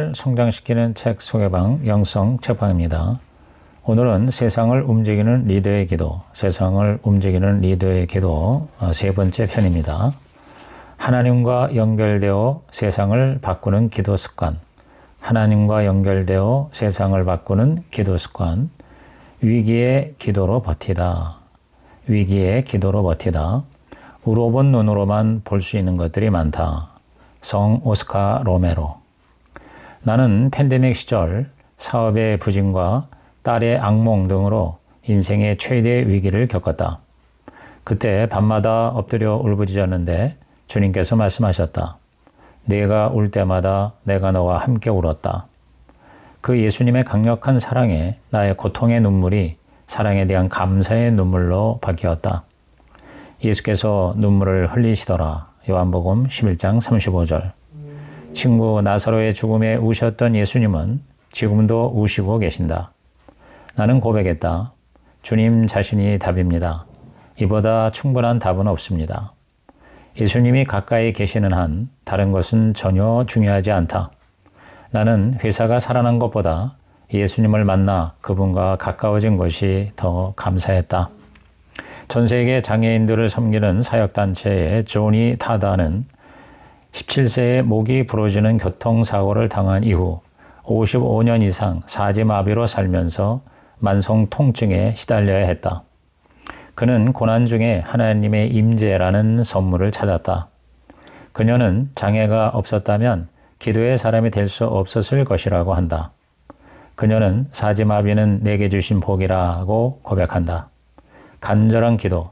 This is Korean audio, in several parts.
여러분을 성장시키는 책 소개방 영성 책방입니다. 오늘은 세상을 움직이는 리더의 기도, 세상을 움직이는 리더의 기도 세 번째 편입니다. 하나님과 연결되어 세상을 바꾸는 기도 습관, 하나님과 연결되어 세상을 바꾸는 기도 습관, 위기의 기도로 버티다, 위기의 기도로 버티다, 우러본 눈으로만 볼 수 있는 것들이 많다. 성 오스카 로메로. 나는 팬데믹 시절 사업의 부진과 딸의 악몽 등으로 인생의 최대 위기를 겪었다. 그때 밤마다 엎드려 울부짖었는데 주님께서 말씀하셨다. 내가 울 때마다 내가 너와 함께 울었다. 그 예수님의 강력한 사랑에 나의 고통의 눈물이 사랑에 대한 감사의 눈물로 바뀌었다. 예수께서 눈물을 흘리시더라. 요한복음 11장 35절. 친구 나사로의 죽음에 우셨던 예수님은 지금도 우시고 계신다. 나는 고백했다. 주님 자신이 답입니다. 이보다 충분한 답은 없습니다. 예수님이 가까이 계시는 한 다른 것은 전혀 중요하지 않다. 나는 회사가 살아난 것보다 예수님을 만나 그분과 가까워진 것이 더 감사했다. 전 세계 장애인들을 섬기는 사역단체의 조니 타다는 17세에 목이 부러지는 교통사고를 당한 이후 55년 이상 사지마비로 살면서 만성 통증에 시달려야 했다. 그는 고난 중에 하나님의 임재라는 선물을 찾았다. 그녀는 장애가 없었다면 기도의 사람이 될 수 없었을 것이라고 한다. 그녀는 사지마비는 내게 주신 복이라고 고백한다. 간절한 기도,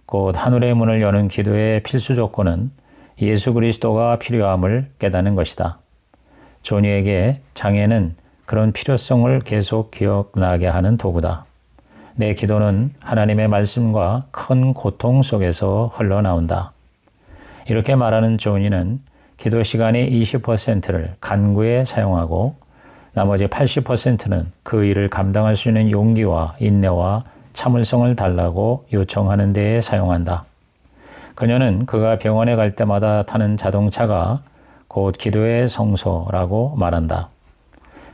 곧 하늘의 문을 여는 기도의 필수 조건은 예수 그리스도가 필요함을 깨닫는 것이다. 조니에게 장애는 그런 필요성을 계속 기억나게 하는 도구다. 내 기도는 하나님의 말씀과 큰 고통 속에서 흘러나온다. 이렇게 말하는 조니는 기도 시간의 20%를 간구에 사용하고 나머지 80%는 그 일을 감당할 수 있는 용기와 인내와 참을성을 달라고 요청하는 데에 사용한다. 그녀는 그가 병원에 갈 때마다 타는 자동차가 곧 기도의 성소라고 말한다.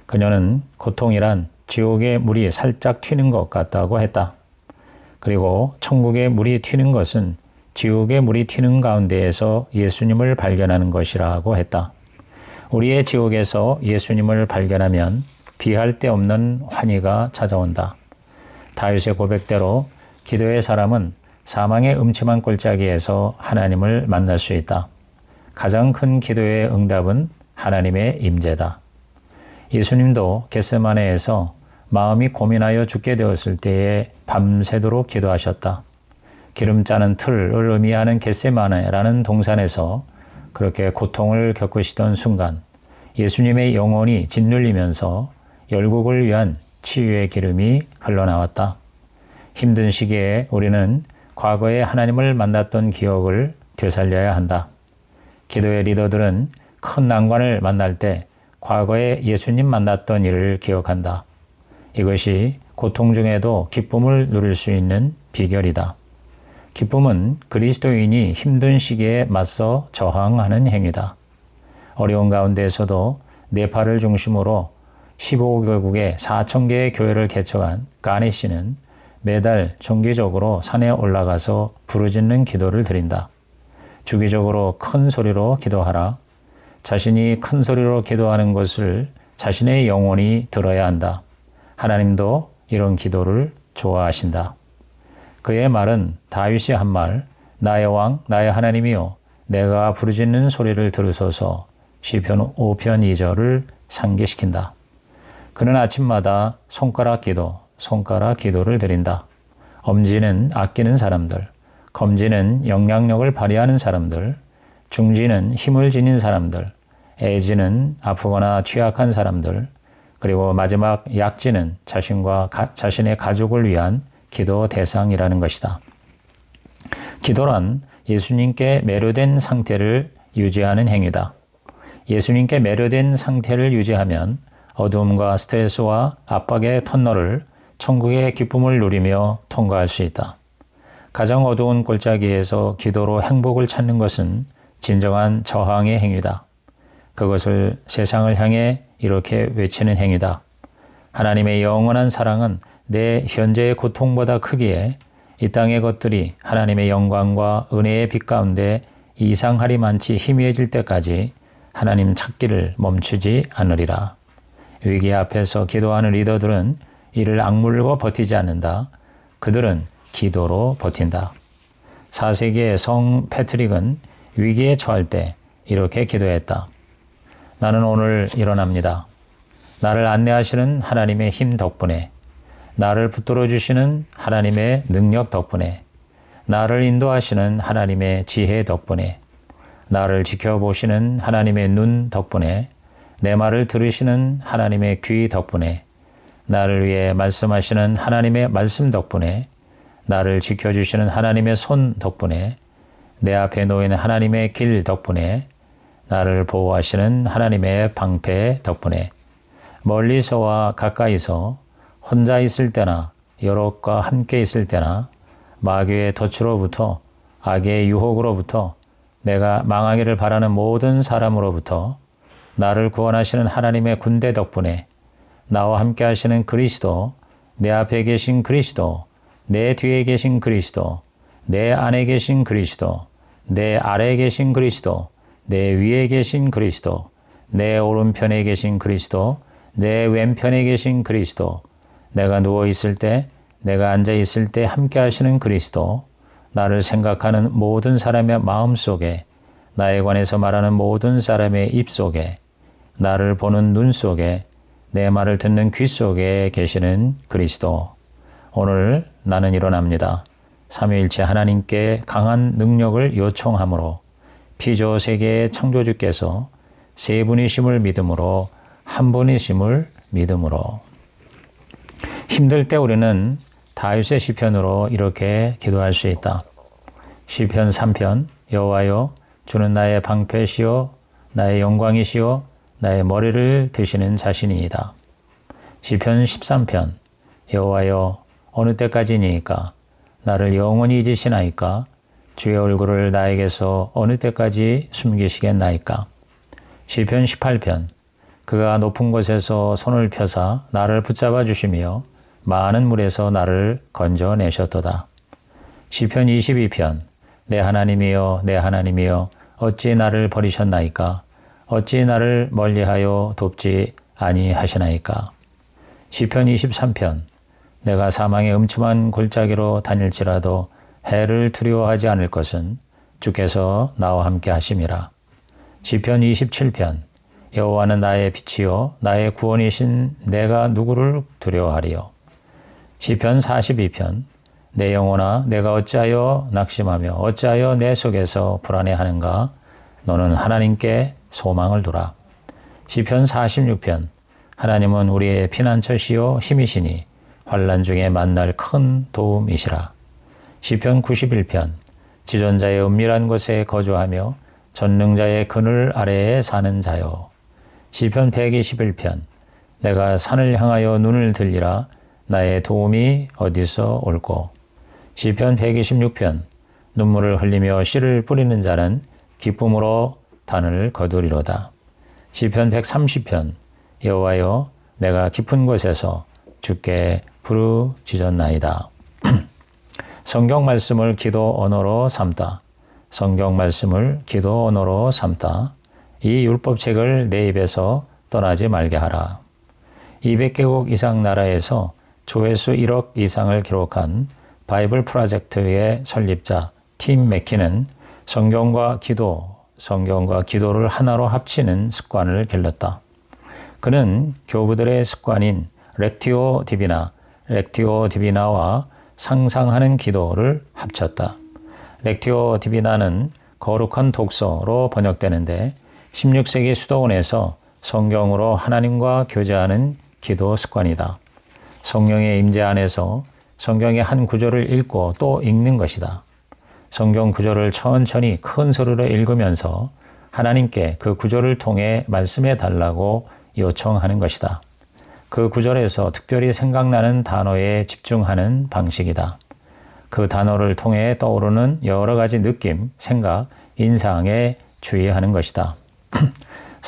그녀는 고통이란 지옥의 물이 살짝 튀는 것 같다고 했다. 그리고 천국의 물이 튀는 것은 지옥의 물이 튀는 가운데에서 예수님을 발견하는 것이라고 했다. 우리의 지옥에서 예수님을 발견하면 비할 데 없는 환희가 찾아온다. 다윗의 고백대로 기도의 사람은 사망의 음침한 골짜기에서 하나님을 만날 수 있다. 가장 큰 기도의 응답은 하나님의 임재다. 예수님도 겟세마네에서 마음이 고민하여 죽게 되었을 때에 밤새도록 기도하셨다. 기름 짜는 틀을 의미하는 겟세마네라는 동산에서 그렇게 고통을 겪으시던 순간 예수님의 영혼이 짓눌리면서 열국을 위한 치유의 기름이 흘러나왔다. 힘든 시기에 우리는 과거에 하나님을 만났던 기억을 되살려야 한다. 기도의 리더들은 큰 난관을 만날 때 과거에 예수님 만났던 일을 기억한다. 이것이 고통 중에도 기쁨을 누릴 수 있는 비결이다. 기쁨은 그리스도인이 힘든 시기에 맞서 저항하는 행위다. 어려운 가운데에서도 네팔을 중심으로 15개국의 4,000개의 교회를 개척한 가니 씨는 매달 정기적으로 산에 올라가서 부르짖는 기도를 드린다. 주기적으로 큰 소리로 기도하라. 자신이 큰 소리로 기도하는 것을 자신의 영혼이 들어야 한다. 하나님도 이런 기도를 좋아하신다. 그의 말은 다윗이 한 말, 나의 왕, 나의 하나님이여, 내가 부르짖는 소리를 들으소서. 시편 5편 2절을 상기시킨다. 그는 아침마다 손가락 기도를 드린다. 엄지는 아끼는 사람들, 검지는 영향력을 발휘하는 사람들, 중지는 힘을 지닌 사람들, 애지는 아프거나 취약한 사람들, 그리고 마지막 약지는 자신과 자신의 가족을 위한 기도 대상이라는 것이다. 기도란 예수님께 매료된 상태를 유지하는 행위다. 예수님께 매료된 상태를 유지하면 어두움과 스트레스와 압박의 터널을 천국의 기쁨을 누리며 통과할 수 있다. 가장 어두운 골짜기에서 기도로 행복을 찾는 것은 진정한 저항의 행위다. 그것을 세상을 향해 이렇게 외치는 행위다. 하나님의 영원한 사랑은 내 현재의 고통보다 크기에 이 땅의 것들이 하나님의 영광과 은혜의 빛 가운데 이상하리만치 희미해질 때까지 하나님 찾기를 멈추지 않으리라. 위기 앞에서 기도하는 리더들은 이를 악물고 버티지 않는다. 그들은 기도로 버틴다. 4세기의 성 패트릭은 위기에 처할 때 이렇게 기도했다. 나는 오늘 일어납니다. 나를 안내하시는 하나님의 힘 덕분에, 나를 붙들어 주시는 하나님의 능력 덕분에, 나를 인도하시는 하나님의 지혜 덕분에, 나를 지켜보시는 하나님의 눈 덕분에, 내 말을 들으시는 하나님의 귀 덕분에, 나를 위해 말씀하시는 하나님의 말씀 덕분에, 나를 지켜주시는 하나님의 손 덕분에, 내 앞에 놓이는 하나님의 길 덕분에, 나를 보호하시는 하나님의 방패 덕분에, 멀리서와 가까이서 혼자 있을 때나 여럿과 함께 있을 때나 마귀의 덫으로부터, 악의 유혹으로부터, 내가 망하기를 바라는 모든 사람으로부터 나를 구원하시는 하나님의 군대 덕분에, 나와 함께 하시는 그리스도, 내 앞에 계신 그리스도, 내 뒤에 계신 그리스도, 내 안에 계신 그리스도, 내 아래에 계신 그리스도, 내 위에 계신 그리스도, 내 오른편에 계신 그리스도, 내 왼편에 계신 그리스도, 내가 누워있을 때, 내가 앉아있을 때 함께 하시는 그리스도, 나를 생각하는 모든 사람의 마음속에, 나에 관해서 말하는 모든 사람의 입속에, 나를 보는 눈 속에, 내 말을 듣는 귀 속에 계시는 그리스도. 오늘 나는 일어납니다. 삼위일체 하나님께 강한 능력을 요청함으로 피조 세계의 창조주께서 세 분이심을 믿음으로, 한 분이심을 믿음으로. 힘들 때 우리는 다윗의 시편으로 이렇게 기도할 수 있다. 시편 3편, 여호와여 주는 나의 방패시요 나의 영광이시요 나의 머리를 드시는 자신이이다. 시편 13편, 여호와여 어느 때까지니까 나를 영원히 잊으시나이까? 주의 얼굴을 나에게서 어느 때까지 숨기시겠나이까? 시편 18편, 그가 높은 곳에서 손을 펴사 나를 붙잡아 주시며 많은 물에서 나를 건져내셨도다. 시편 22편, 내 하나님이여 내 하나님이여 어찌 나를 버리셨나이까? 어찌 나를 멀리하여 돕지 아니하시나이까? 시편 23편, 내가 사망의 음침한 골짜기로 다닐지라도 해를 두려워하지 않을 것은 주께서 나와 함께 하심이라. 시편 27편, 여호와는 나의 빛이요 나의 구원이신 내가 누구를 두려워하리요. 시편 42편, 내 영혼아 내가 어찌하여 낙심하며 어찌하여 내 속에서 불안해하는가? 너는 하나님께 소망을 두라. 시편 46편, 하나님은 우리의 피난처시요 힘이시니 환난 중에 만날 큰 도움이시라. 시편 91편, 지존자의 은밀한 곳에 거주하며 전능자의 그늘 아래에 사는 자요. 시편 121편, 내가 산을 향하여 눈을 들리라 나의 도움이 어디서 올꼬. 시편 126편, 눈물을 흘리며 씨를 뿌리는 자는 기쁨으로 단을 거두리로다. 시편 130편, 여호와여 내가 깊은 곳에서 주께 부르짖었나이다. 성경 말씀을 기도 언어로 삼다. 성경 말씀을 기도 언어로 삼다. 이 율법책을 내 입에서 떠나지 말게 하라. 200개국 이상 나라에서 조회수 1억 이상을 기록한 바이블 프로젝트의 설립자 팀 매키는 성경과 기도를 하나로 합치는 습관을 길렀다. 그는 교부들의 습관인 렉티오 디비나와 상상하는 기도를 합쳤다. 렉티오 디비나는 거룩한 독서로 번역되는데 16세기 수도원에서 성경으로 하나님과 교제하는 기도 습관이다. 성령의 임재 안에서 성경의 한 구절을 읽고 또 읽는 것이다. 성경 구절을 천천히 큰 소리로 읽으면서 하나님께 그 구절을 통해 말씀해 달라고 요청하는 것이다. 그 구절에서 특별히 생각나는 단어에 집중하는 방식이다. 그 단어를 통해 떠오르는 여러 가지 느낌, 생각, 인상에 주의하는 것이다.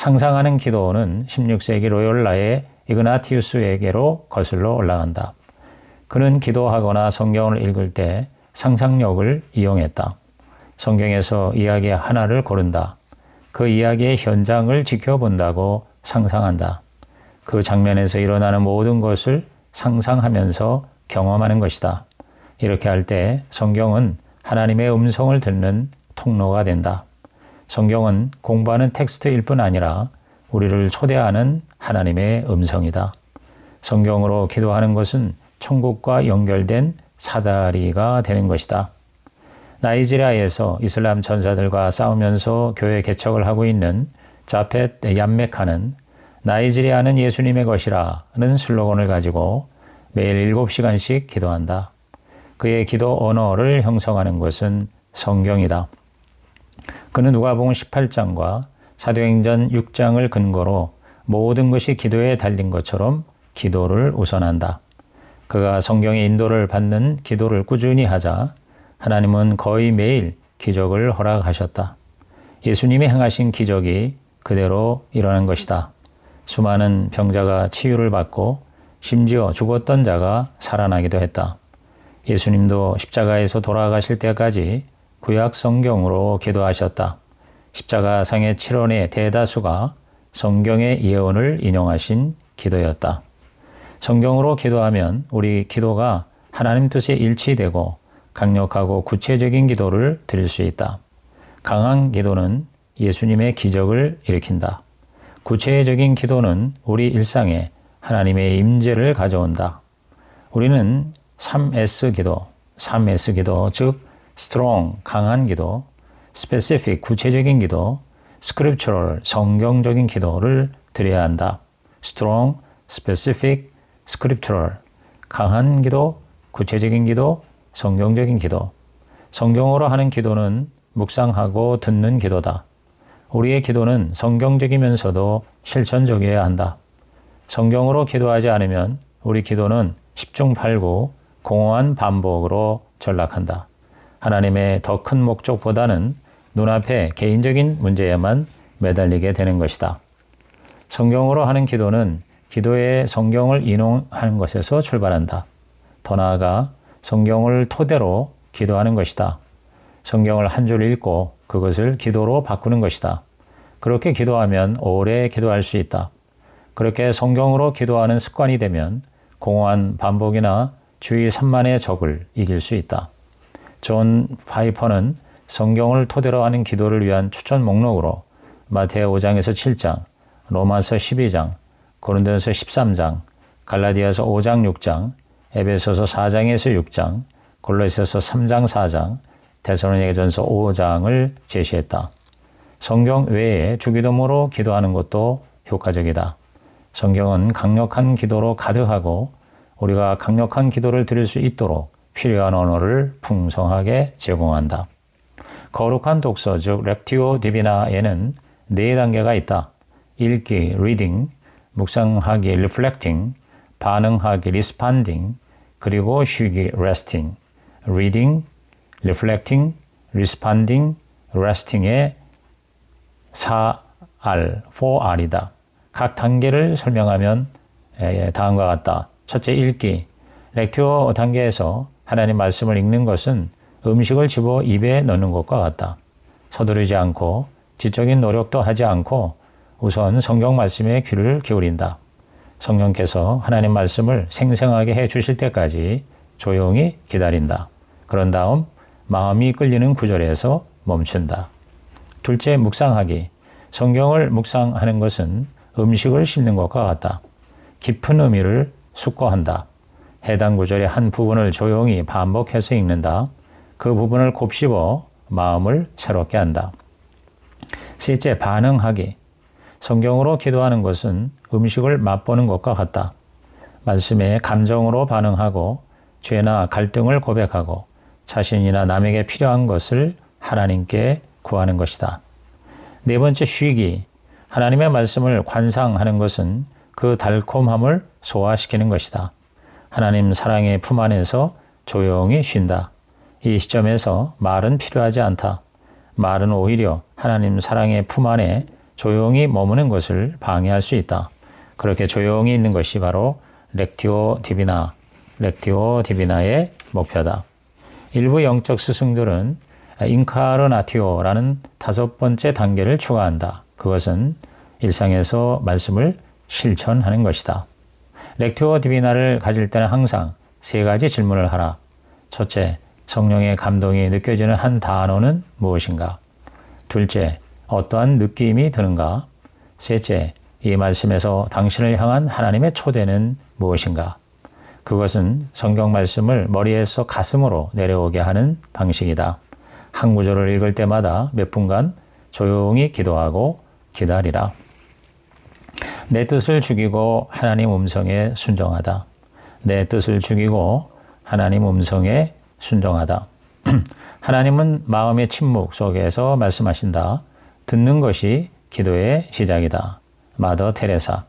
상상하는 기도는 16세기 로욜라의 이그나티우스에게로 거슬러 올라간다. 그는 기도하거나 성경을 읽을 때 상상력을 이용했다. 성경에서 이야기 하나를 고른다. 그 이야기의 현장을 지켜본다고 상상한다. 그 장면에서 일어나는 모든 것을 상상하면서 경험하는 것이다. 이렇게 할 때 성경은 하나님의 음성을 듣는 통로가 된다. 성경은 공부하는 텍스트일 뿐 아니라 우리를 초대하는 하나님의 음성이다. 성경으로 기도하는 것은 천국과 연결된 사다리가 되는 것이다. 나이지리아에서 이슬람 전사들과 싸우면서 교회 개척을 하고 있는 자펫 얀메카는 나이지리아는 예수님의 것이라는 슬로건을 가지고 매일 7시간씩 기도한다. 그의 기도 언어를 형성하는 것은 성경이다. 그는 누가복음 18장과 사도행전 6장을 근거로 모든 것이 기도에 달린 것처럼 기도를 우선한다. 그가 성경의 인도를 받는 기도를 꾸준히 하자 하나님은 거의 매일 기적을 허락하셨다. 예수님이 행하신 기적이 그대로 일어난 것이다. 수많은 병자가 치유를 받고 심지어 죽었던 자가 살아나기도 했다. 예수님도 십자가에서 돌아가실 때까지 구약 성경으로 기도하셨다. 십자가상의 7원의 대다수가 성경의 예언을 인용하신 기도였다. 성경으로 기도하면 우리 기도가 하나님 뜻에 일치되고 강력하고 구체적인 기도를 드릴 수 있다. 강한 기도는 예수님의 기적을 일으킨다. 구체적인 기도는 우리 일상에 하나님의 임재를 가져온다. 우리는 3S 기도, 3S 기도, 즉 strong, 강한 기도, specific, 구체적인 기도, scriptural, 성경적인 기도를 드려야 한다. strong, specific, scriptural, 강한 기도, 구체적인 기도, 성경적인 기도. 성경으로 하는 기도는 묵상하고 듣는 기도다. 우리의 기도는 성경적이면서도 실천적이어야 한다. 성경으로 기도하지 않으면 우리 기도는 10중 8구 공허한 반복으로 전락한다. 하나님의 더 큰 목적보다는 눈앞의 개인적인 문제에만 매달리게 되는 것이다. 성경으로 하는 기도는 기도에 성경을 인용하는 것에서 출발한다. 더 나아가 성경을 토대로 기도하는 것이다. 성경을 한 줄 읽고 그것을 기도로 바꾸는 것이다. 그렇게 기도하면 오래 기도할 수 있다. 그렇게 성경으로 기도하는 습관이 되면 공허한 반복이나 주의 산만의 적을 이길 수 있다. 존 파이퍼는 성경을 토대로 하는 기도를 위한 추천 목록으로 마태오 5장에서 7장, 로마서 12장, 고린도전서 13장, 갈라디아서 5장 6장, 에베소서 4장에서 6장, 골로새서 3장 4장, 데살로니가전서 5장을 제시했다. 성경 외에 주기도문으로 기도하는 것도 효과적이다. 성경은 강력한 기도로 가득하고 우리가 강력한 기도를 드릴 수 있도록 필요한 언어를 풍성하게 제공한다. 거룩한 독서, 즉 렉티오 디비나에는 4단계가 있다. 읽기, reading, 묵상하기, reflecting, 반응하기, responding, 그리고 쉬기, resting. reading, reflecting, responding, resting의 4R, 4R이다. 각 단계를 설명하면 다음과 같다. 첫째, 읽기. 렉티오 단계에서 하나님 말씀을 읽는 것은 음식을 집어 입에 넣는 것과 같다. 서두르지 않고 지적인 노력도 하지 않고 우선 성경 말씀에 귀를 기울인다. 성령께서 하나님 말씀을 생생하게 해 주실 때까지 조용히 기다린다. 그런 다음 마음이 끌리는 구절에서 멈춘다. 둘째, 묵상하기. 성경을 묵상하는 것은 음식을 씹는 것과 같다. 깊은 의미를 숙고한다. 해당 구절의 한 부분을 조용히 반복해서 읽는다. 그 부분을 곱씹어 마음을 새롭게 한다. 셋째, 반응하기. 성경으로 기도하는 것은 음식을 맛보는 것과 같다. 말씀에 감정으로 반응하고 죄나 갈등을 고백하고 자신이나 남에게 필요한 것을 하나님께 구하는 것이다. 네 번째, 쉬기. 하나님의 말씀을 관상하는 것은 그 달콤함을 소화시키는 것이다. 하나님 사랑의 품 안에서 조용히 쉰다. 이 시점에서 말은 필요하지 않다. 말은 오히려 하나님 사랑의 품 안에 조용히 머무는 것을 방해할 수 있다. 그렇게 조용히 있는 것이 바로 렉티오 디비나의 목표다. 일부 영적 스승들은 인카르나티오라는 5번째 단계를 추가한다. 그것은 일상에서 말씀을 실천하는 것이다. 렉티오 디비나를 가질 때는 항상 3가지 질문을 하라. 첫째, 성령의 감동이 느껴지는 한 단어는 무엇인가? 둘째, 어떠한 느낌이 드는가? 셋째, 이 말씀에서 당신을 향한 하나님의 초대는 무엇인가? 그것은 성경 말씀을 머리에서 가슴으로 내려오게 하는 방식이다. 한 구절을 읽을 때마다 몇 분간 조용히 기도하고 기다리라. 내 뜻을 죽이고 하나님 음성에 순종하다. 내 뜻을 죽이고 하나님 음성에 순종하다. 하나님은 마음의 침묵 속에서 말씀하신다. 듣는 것이 기도의 시작이다. 마더 테레사.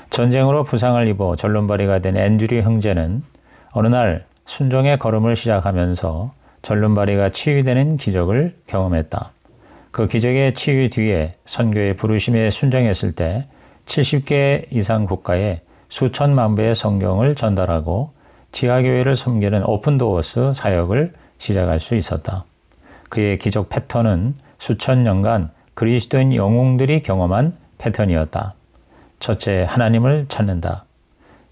전쟁으로 부상을 입어 절름발이가 된 앤드류 형제는 어느 날 순종의 걸음을 시작하면서 절름발이가 치유되는 기적을 경험했다. 그 기적의 치유 뒤에 선교의 부르심에 순종했을 때 70개 이상 국가에 수천만 부의 성경을 전달하고 지하교회를 섬기는 오픈도어스 사역을 시작할 수 있었다. 그의 기적 패턴은 수천 년간 그리스도인 영웅들이 경험한 패턴이었다. 첫째, 하나님을 찾는다.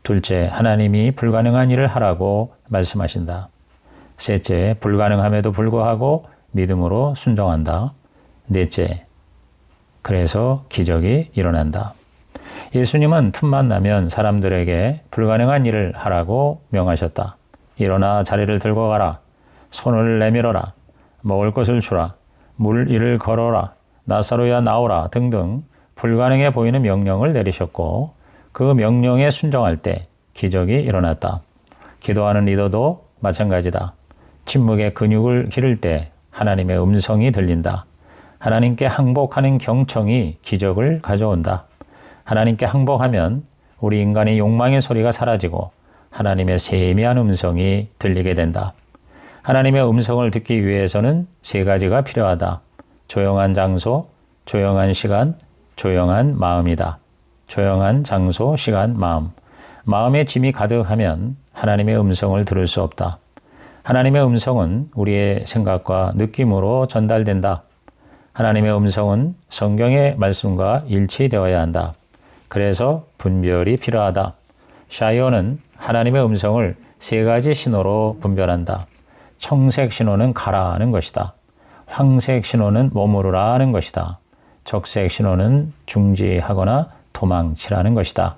둘째, 하나님이 불가능한 일을 하라고 말씀하신다. 셋째, 불가능함에도 불구하고 믿음으로 순종한다. 넷째, 그래서 기적이 일어난다. 예수님은 틈만 나면 사람들에게 불가능한 일을 하라고 명하셨다. 일어나 자리를 들고 가라. 손을 내밀어라. 먹을 것을 주라. 물 위를 걸어라. 나사로야 나오라 등등 불가능해 보이는 명령을 내리셨고 그 명령에 순종할 때 기적이 일어났다. 기도하는 리더도 마찬가지다. 침묵의 근육을 기를 때 하나님의 음성이 들린다. 하나님께 항복하는 경청이 기적을 가져온다. 하나님께 항복하면 우리 인간의 욕망의 소리가 사라지고 하나님의 세미한 음성이 들리게 된다. 하나님의 음성을 듣기 위해서는 3가지가 필요하다. 조용한 장소, 조용한 시간, 조용한 마음이다. 조용한 장소, 시간, 마음. 마음에 짐이 가득하면 하나님의 음성을 들을 수 없다. 하나님의 음성은 우리의 생각과 느낌으로 전달된다. 하나님의 음성은 성경의 말씀과 일치되어야 한다. 그래서 분별이 필요하다. 샤이어는 하나님의 음성을 3가지 신호로 분별한다. 청색 신호는 가라는 것이다. 황색 신호는 머무르라는 것이다. 적색 신호는 중지하거나 도망치라는 것이다.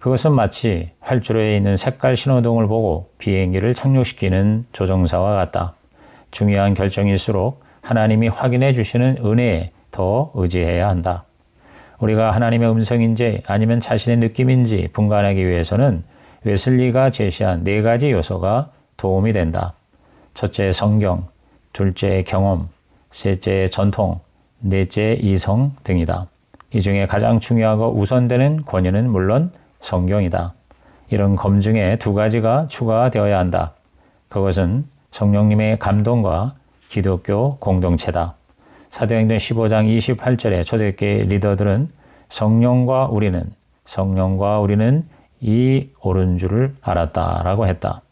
그것은 마치 활주로에 있는 색깔 신호등을 보고 비행기를 착륙시키는 조종사와 같다. 중요한 결정일수록 하나님이 확인해 주시는 은혜에 더 의지해야 한다. 우리가 하나님의 음성인지 아니면 자신의 느낌인지 분간하기 위해서는 웨슬리가 제시한 4가지 요소가 도움이 된다. 첫째, 성경. 둘째, 경험. 셋째, 전통. 넷째, 이성 등이다. 이 중에 가장 중요하고 우선되는 권위는 물론 성경이다. 이런 검증에 2가지가 추가되어야 한다. 그것은 성령님의 감동과 기독교 공동체다. 사도행전 15장 28절에 초대교회 리더들은 성령과 우리는 이 옳은 줄을 알았다라고 했다.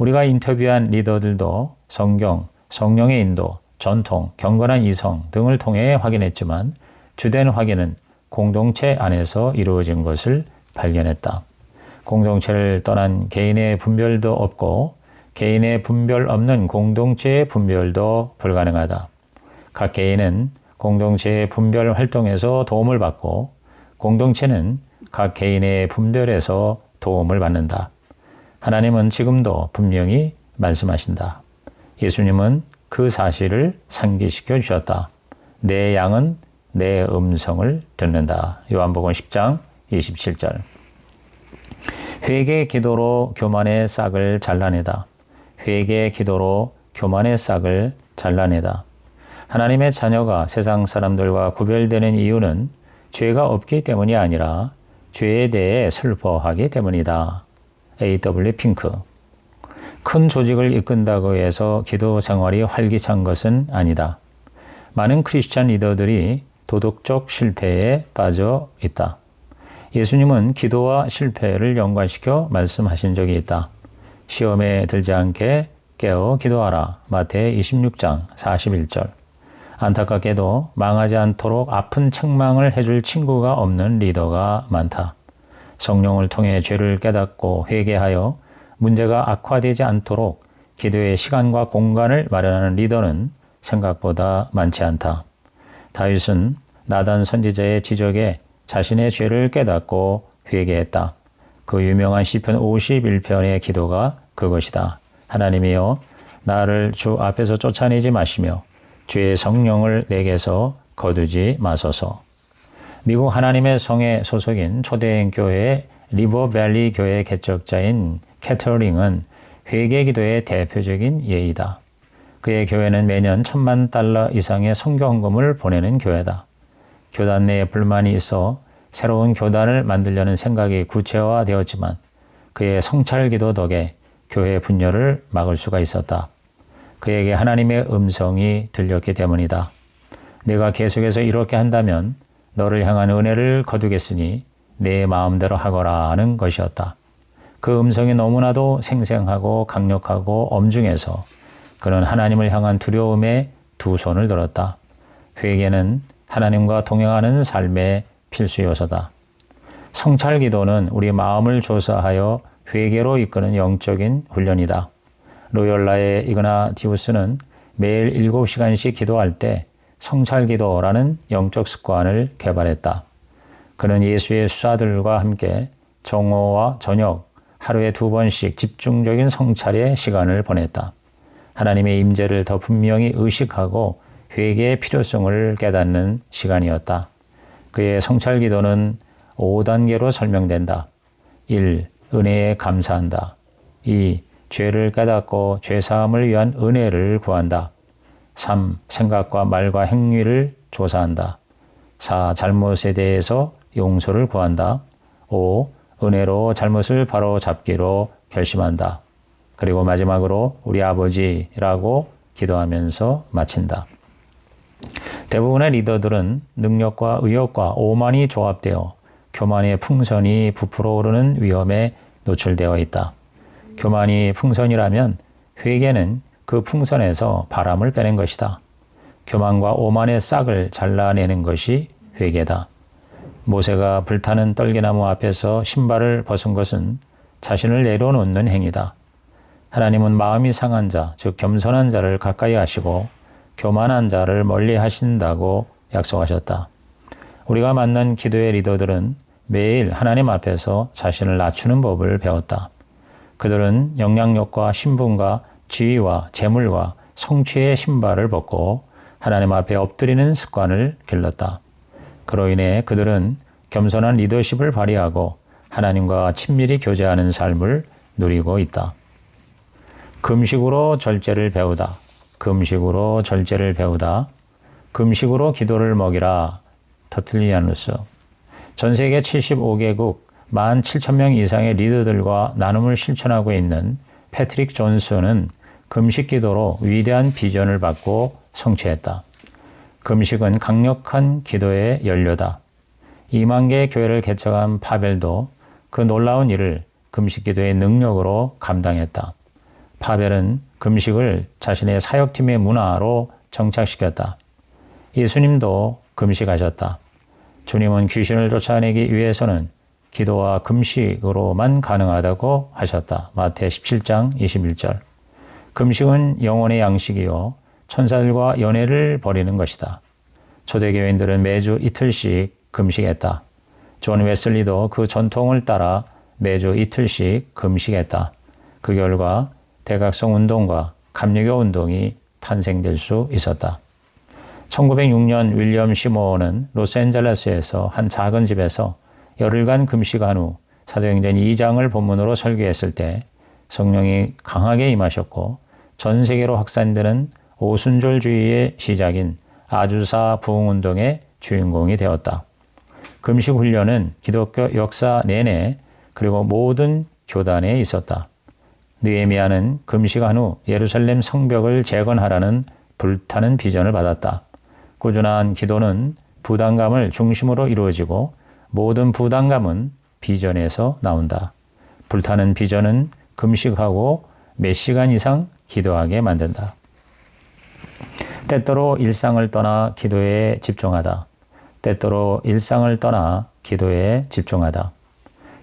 우리가 인터뷰한 리더들도 성경, 성령의 인도, 전통, 경건한 이성 등을 통해 확인했지만 주된 확인은 공동체 안에서 이루어진 것을 발견했다. 공동체를 떠난 개인의 분별도 없고 개인의 분별 없는 공동체의 분별도 불가능하다. 각 개인은 공동체의 분별 활동에서 도움을 받고 공동체는 각 개인의 분별에서 도움을 받는다. 하나님은 지금도 분명히 말씀하신다. 예수님은 그 사실을 상기시켜 주셨다. 내 양은 내 음성을 듣는다. 요한복음 10장 27절. 회개의 기도로 교만의 싹을 잘라내다. 회개의 기도로 교만의 싹을 잘라내다. 하나님의 자녀가 세상 사람들과 구별되는 이유는 죄가 없기 때문이 아니라 죄에 대해 슬퍼하기 때문이다. A.W. 핑크. 큰 조직을 이끈다고 해서 기도 생활이 활기찬 것은 아니다. 많은 크리스찬 리더들이 도덕적 실패에 빠져 있다. 예수님은 기도와 실패를 연관시켜 말씀하신 적이 있다. 시험에 들지 않게 깨어 기도하라. 마태 26장 41절. 안타깝게도 망하지 않도록 아픈 책망을 해줄 친구가 없는 리더가 많다. 성령을 통해 죄를 깨닫고 회개하여 문제가 악화되지 않도록 기도의 시간과 공간을 마련하는 리더는 생각보다 많지 않다. 다윗은 나단 선지자의 지적에 자신의 죄를 깨닫고 회개했다. 그 유명한 시편 51편의 기도가 그것이다. 하나님이여, 나를 주 앞에서 쫓아내지 마시며 주의 성령을 내게서 거두지 마소서. 미국 하나님의 성에 소속인 초대인 교회 리버밸리 교회 개척자인 캐터링은 회개 기도의 대표적인 예이다. 그의 교회는 매년 $10,000,000 이상의 선교 헌금을 보내는 교회다. 교단 내에 불만이 있어 새로운 교단을 만들려는 생각이 구체화되었지만 그의 성찰 기도 덕에 교회 분열을 막을 수가 있었다. 그에게 하나님의 음성이 들렸기 때문이다. 내가 계속해서 이렇게 한다면 너를 향한 은혜를 거두겠으니 내 마음대로 하거라 하는 것이었다. 그 음성이 너무나도 생생하고 강력하고 엄중해서 그는 하나님을 향한 두려움에 두 손을 들었다. 회개는 하나님과 동행하는 삶의 필수 요소다. 성찰 기도는 우리 마음을 조사하여 회개로 이끄는 영적인 훈련이다. 로열라의 이그나티우스는 매일 7시간씩 기도할 때 성찰 기도라는 영적 습관을 개발했다. 그는 예수의 수사들과 함께 정오와 저녁 하루에 2번씩 집중적인 성찰의 시간을 보냈다. 하나님의 임재를 더 분명히 의식하고 회개의 필요성을 깨닫는 시간이었다. 그의 성찰 기도는 5단계로 설명된다. 1. 은혜에 감사한다. 2. 죄를 깨닫고 죄사함을 위한 은혜를 구한다. 3. 생각과 말과 행위를 조사한다. 4. 잘못에 대해서 용서를 구한다. 5. 은혜로 잘못을 바로 잡기로 결심한다. 그리고 마지막으로 우리 아버지라고 기도하면서 마친다. 대부분의 리더들은 능력과 의욕과 오만이 조합되어 교만의 풍선이 부풀어 오르는 위험에 노출되어 있다. 교만이 풍선이라면 회개는 그 풍선에서 바람을 빼낸 것이다. 교만과 오만의 싹을 잘라내는 것이 회개다. 모세가 불타는 떨기나무 앞에서 신발을 벗은 것은 자신을 내려놓는 행위다. 하나님은 마음이 상한 자, 즉 겸손한 자를 가까이 하시고 교만한 자를 멀리 하신다고 약속하셨다. 우리가 만난 기도의 리더들은 매일 하나님 앞에서 자신을 낮추는 법을 배웠다. 그들은 영향력과 신분과 지위와 재물과 성취의 신발을 벗고 하나님 앞에 엎드리는 습관을 길렀다. 그로 인해 그들은 겸손한 리더십을 발휘하고 하나님과 친밀히 교제하는 삶을 누리고 있다. 금식으로 절제를 배우다. 금식으로 절제를 배우다. 금식으로 기도를 먹이라. 터틀리아누스. 전 세계 75개국 17,000명 이상의 리더들과 나눔을 실천하고 있는 패트릭 존스는 금식 기도로 위대한 비전을 받고 성취했다. 금식은 강력한 기도의 연료다. 2만 개의 교회를 개척한 파벨도 그 놀라운 일을 금식 기도의 능력으로 감당했다. 파벨은 금식을 자신의 사역팀의 문화로 정착시켰다. 예수님도 금식하셨다. 주님은 귀신을 쫓아내기 위해서는 기도와 금식으로만 가능하다고 하셨다. 마태 17장 21절. 금식은 영혼의 양식이요 천사들과 연애를 벌이는 것이다. 초대교인들은 매주 이틀씩 금식했다. 존 웨슬리도 그 전통을 따라 매주 이틀씩 금식했다. 그 결과 대각성 운동과 감리교 운동이 탄생될 수 있었다. 1906년 윌리엄 시모어는 로스앤젤레스에서 한 작은 집에서 열흘간 금식한 후 사도행전 2장을 본문으로 설교했을 때 성령이 강하게 임하셨고 전 세계로 확산되는 오순절주의의 시작인 아주사 부흥운동의 주인공이 되었다. 금식 훈련은 기독교 역사 내내 그리고 모든 교단에 있었다. 느헤미야는 금식한 후 예루살렘 성벽을 재건하라는 불타는 비전을 받았다. 꾸준한 기도는 부담감을 중심으로 이루어지고 모든 부담감은 비전에서 나온다. 불타는 비전은 금식하고 몇 시간 이상 기도하게 만든다. 때때로 일상을 떠나 기도에 집중하다. 때때로 일상을 떠나 기도에 집중하다.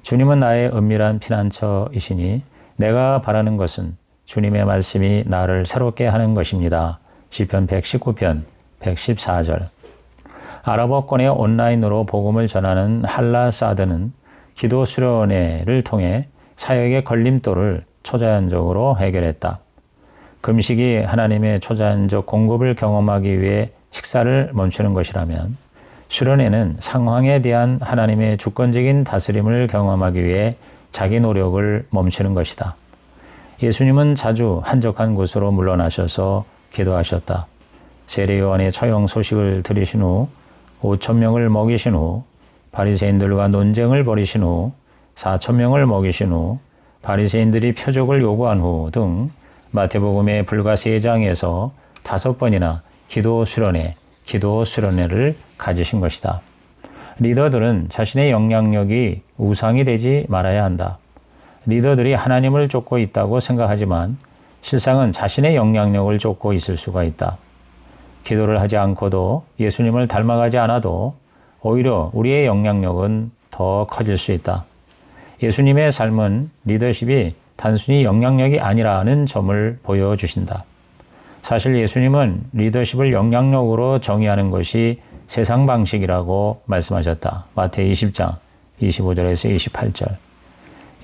주님은 나의 은밀한 피난처이시니 내가 바라는 것은 주님의 말씀이 나를 새롭게 하는 것입니다. 시편 119편 114절. 아랍어권의 온라인으로 복음을 전하는 할라 사드는 기도 수련회를 통해 사역의 걸림돌을 초자연적으로 해결했다. 금식이 하나님의 초자연적 공급을 경험하기 위해 식사를 멈추는 것이라면 수련회는 상황에 대한 하나님의 주권적인 다스림을 경험하기 위해 자기 노력을 멈추는 것이다. 예수님은 자주 한적한 곳으로 물러나셔서 기도하셨다. 세례요한의 처형 소식을 들으신 후 5,000명을 먹이신 후 바리새인들과 논쟁을 벌이신 후 4,000명을 먹이신 후 바리새인들이 표적을 요구한 후 등 마태복음의 불과 3장에서 5번이나 기도 수련회를 가지신 것이다. 리더들은 자신의 영향력이 우상이 되지 말아야 한다. 리더들이 하나님을 쫓고 있다고 생각하지만 실상은 자신의 영향력을 쫓고 있을 수가 있다. 기도를 하지 않고도 예수님을 닮아가지 않아도 오히려 우리의 영향력은 더 커질 수 있다. 예수님의 삶은 리더십이 단순히 영향력이 아니라는 점을 보여주신다. 사실 예수님은 리더십을 영향력으로 정의하는 것이 세상 방식이라고 말씀하셨다. 마태 20장 25절에서 28절.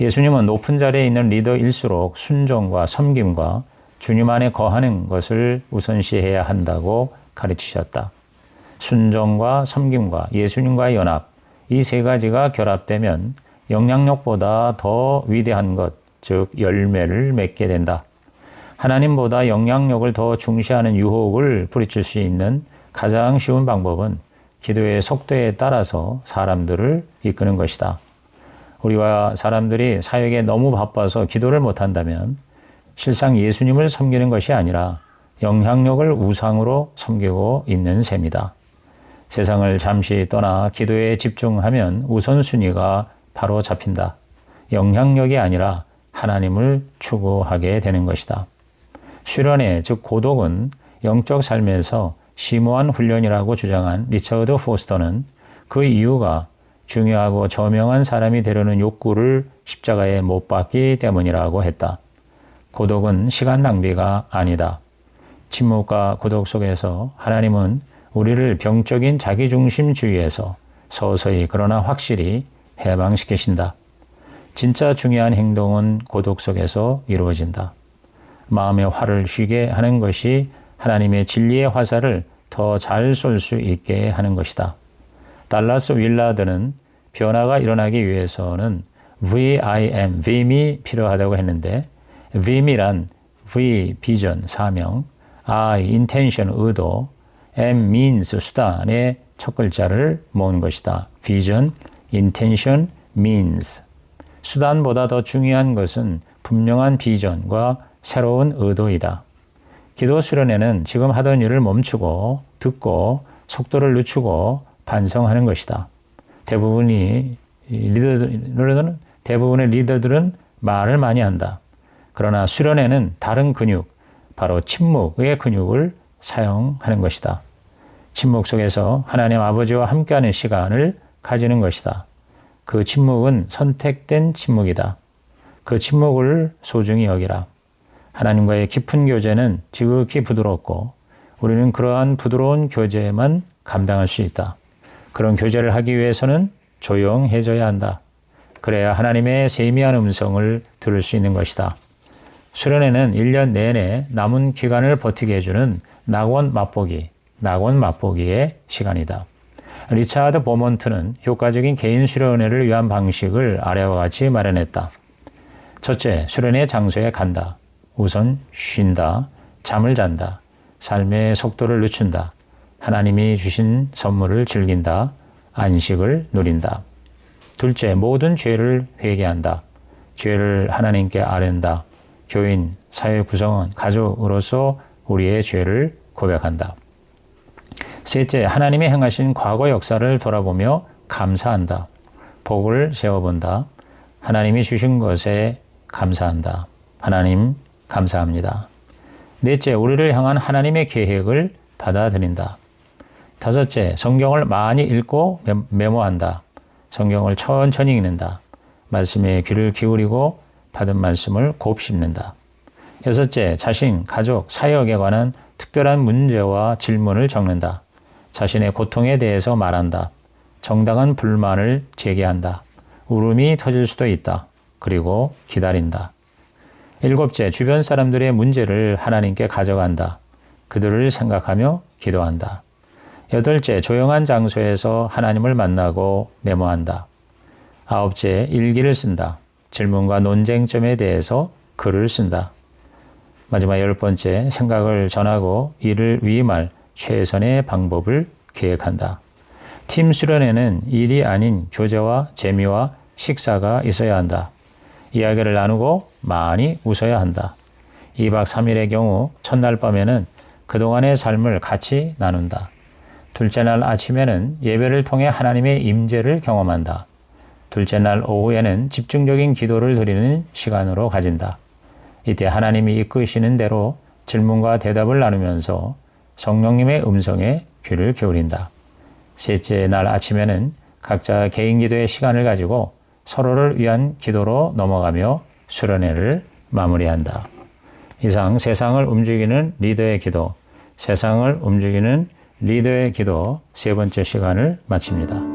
예수님은 높은 자리에 있는 리더일수록 순종과 섬김과 주님 안에 거하는 것을 우선시해야 한다고 가르치셨다. 순종과 섬김과 예수님과의 연합, 이 세 가지가 결합되면 영향력보다 더 위대한 것, 즉 열매를 맺게 된다. 하나님보다 영향력을 더 중시하는 유혹을 부딪힐 수 있는 가장 쉬운 방법은 기도의 속도에 따라서 사람들을 이끄는 것이다. 우리와 사람들이 사역에 너무 바빠서 기도를 못한다면 실상 예수님을 섬기는 것이 아니라 영향력을 우상으로 섬기고 있는 셈이다. 세상을 잠시 떠나 기도에 집중하면 우선순위가 바로 잡힌다. 영향력이 아니라 하나님을 추구하게 되는 것이다. 수련회, 즉 고독은 영적 삶에서 심오한 훈련이라고 주장한 리처드 포스터는 그 이유가 중요하고 저명한 사람이 되려는 욕구를 십자가에 못 박기 때문이라고 했다. 고독은 시간 낭비가 아니다. 침묵과 고독 속에서 하나님은 우리를 병적인 자기중심주의에서 서서히 그러나 확실히 해방시키신다. 진짜 중요한 행동은 고독 속에서 이루어진다. 마음의 화를 쉬게 하는 것이 하나님의 진리의 화살을 더 잘 쏠 수 있게 하는 것이다. 달라스 윌라드는 변화가 일어나기 위해서는 VIM, VIM이 필요하다고 했는데 VIM이란 V, 비전, 사명, I, intention, 의도, M, means, 수단의 첫 글자를 모은 것이다. vision, intention, means. 수단보다 더 중요한 것은 분명한 비전과 새로운 의도이다. 기도 수련회는 지금 하던 일을 멈추고 듣고 속도를 늦추고 반성하는 것이다. 대부분의 리더들은 말을 많이 한다. 그러나 수련회는 다른 근육, 바로 침묵의 근육을 사용하는 것이다. 침묵 속에서 하나님 아버지와 함께하는 시간을 가지는 것이다. 그 침묵은 선택된 침묵이다. 그 침묵을 소중히 여기라. 하나님과의 깊은 교제는 지극히 부드럽고 우리는 그러한 부드러운 교제만 감당할 수 있다. 그런 교제를 하기 위해서는 조용해져야 한다. 그래야 하나님의 세미한 음성을 들을 수 있는 것이다. 수련회는 1년 내내 남은 기간을 버티게 해주는 낙원 맛보기의 시간이다. 리차드 버몬트는 효과적인 개인 수련회를 위한 방식을 아래와 같이 마련했다. 첫째, 수련회 장소에 간다. 우선 쉰다. 잠을 잔다. 삶의 속도를 늦춘다. 하나님이 주신 선물을 즐긴다. 안식을 누린다. 둘째, 모든 죄를 회개한다. 죄를 하나님께 아뢰는다. 교인, 사회 구성원, 가족으로서 우리의 죄를 고백한다. 셋째, 하나님이 행하신 과거 역사를 돌아보며 감사한다. 복을 세워본다. 하나님이 주신 것에 감사한다. 하나님 감사합니다. 넷째, 우리를 향한 하나님의 계획을 받아들인다. 다섯째, 성경을 많이 읽고 메모한다. 성경을 천천히 읽는다. 말씀에 귀를 기울이고 받은 말씀을 곱씹는다. 여섯째, 자신, 가족, 사역에 관한 특별한 문제와 질문을 적는다. 자신의 고통에 대해서 말한다. 정당한 불만을 제기한다. 울음이 터질 수도 있다. 그리고 기다린다. 일곱째, 주변 사람들의 문제를 하나님께 가져간다. 그들을 생각하며 기도한다. 여덟째, 조용한 장소에서 하나님을 만나고 메모한다. 아홉째, 일기를 쓴다. 질문과 논쟁점에 대해서 글을 쓴다. 마지막 10번째, 생각을 전하고 이를 위임할 최선의 방법을 계획한다. 팀 수련회는 일이 아닌 교제와 재미와 식사가 있어야 한다. 이야기를 나누고 많이 웃어야 한다. 2박 3일의 경우 첫날 밤에는 그동안의 삶을 같이 나눈다. 둘째 날 아침에는 예배를 통해 하나님의 임재를 경험한다. 둘째 날 오후에는 집중적인 기도를 드리는 시간으로 가진다. 이때 하나님이 이끄시는 대로 질문과 대답을 나누면서 성령님의 음성에 귀를 기울인다. 셋째 날 아침에는 각자 개인 기도의 시간을 가지고 서로를 위한 기도로 넘어가며 수련회를 마무리한다. 이상 세상을 움직이는 리더의 기도, 세상을 움직이는 리더의 기도 세 번째 시간을 마칩니다.